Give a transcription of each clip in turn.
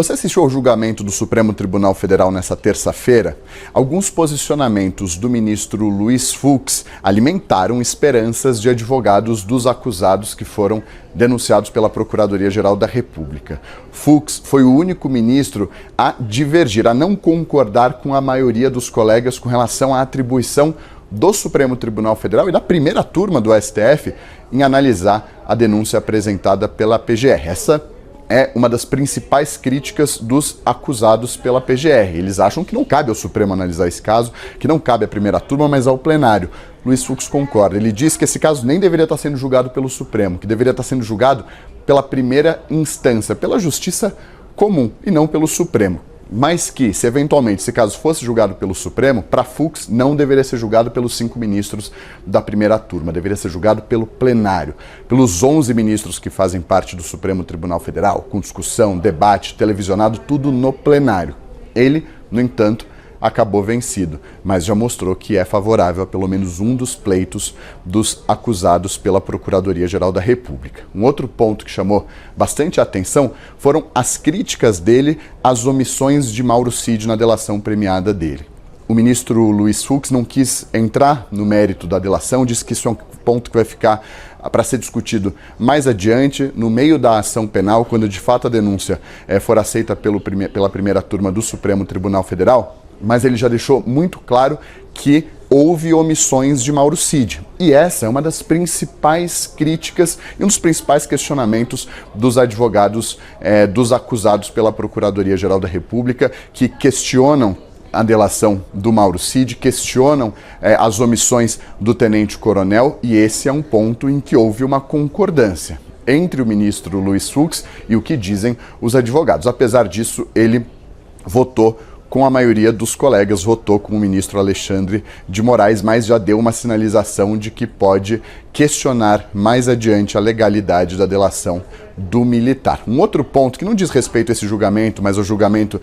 Você assistiu ao julgamento do Supremo Tribunal Federal nessa terça-feira? Alguns posicionamentos do ministro Luiz Fux alimentaram esperanças de advogados dos acusados que foram denunciados pela Procuradoria-Geral da República. Fux foi o único ministro a divergir, a não concordar com a maioria dos colegas com relação à atribuição do Supremo Tribunal Federal e da primeira turma do STF em analisar a denúncia apresentada pela PGR. Essa é uma das principais críticas dos acusados pela PGR. Eles acham que não cabe ao Supremo analisar esse caso, que não cabe à primeira turma, mas ao plenário. Luiz Fux concorda. Ele diz que esse caso nem deveria estar sendo julgado pelo Supremo, que deveria estar sendo julgado pela primeira instância, pela justiça comum e não pelo Supremo. Mas que, se eventualmente esse caso fosse julgado pelo Supremo, para Fux não deveria ser julgado pelos 5 ministros da primeira turma, deveria ser julgado pelo plenário, pelos 11 ministros que fazem parte do Supremo Tribunal Federal, com discussão, debate, televisionado, tudo no plenário. Ele, no entanto, acabou vencido, mas já mostrou que é favorável a pelo menos um dos pleitos dos acusados pela Procuradoria-Geral da República. Um outro ponto que chamou bastante atenção foram as críticas dele às omissões de Mauro Cid na delação premiada dele. O ministro Luiz Fux não quis entrar no mérito da delação, disse que isso é um ponto que vai ficar para ser discutido mais adiante, no meio da ação penal, quando de fato a denúncia for aceita pela primeira turma do Supremo Tribunal Federal. Mas ele já deixou muito claro que houve omissões de Mauro Cid. E essa é uma das principais críticas e um dos principais questionamentos dos advogados dos acusados pela Procuradoria-Geral da República, que questionam a delação do Mauro Cid, questionam as omissões do tenente-coronel, e esse é um ponto em que houve uma concordância entre o ministro Luiz Fux e o que dizem os advogados. Apesar disso, ele votou com a maioria dos colegas, votou com o ministro Alexandre de Moraes, mas já deu uma sinalização de que pode questionar mais adiante a legalidade da delação do militar. Um outro ponto que não diz respeito a esse julgamento, mas ao julgamento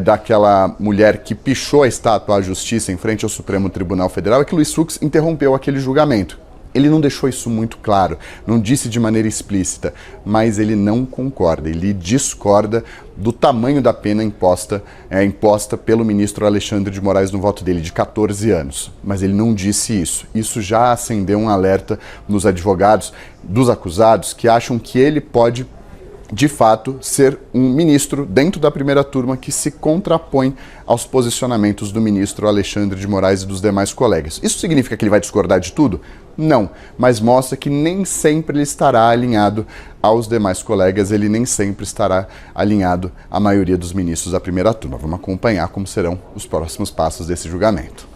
daquela mulher que pichou a estátua à justiça em frente ao Supremo Tribunal Federal, é que Luiz Fux interrompeu aquele julgamento. Ele não deixou isso muito claro, não disse de maneira explícita, mas ele não concorda, ele discorda do tamanho da pena imposta pelo ministro Alexandre de Moraes no voto dele, de 14 anos. Mas ele não disse isso. Isso já acendeu um alerta nos advogados dos acusados que acham que ele pode, de fato, ser um ministro dentro da primeira turma que se contrapõe aos posicionamentos do ministro Alexandre de Moraes e dos demais colegas. Isso significa que ele vai discordar de tudo? Não, mas mostra que nem sempre ele estará alinhado aos demais colegas, ele nem sempre estará alinhado à maioria dos ministros da primeira turma. Vamos acompanhar como serão os próximos passos desse julgamento.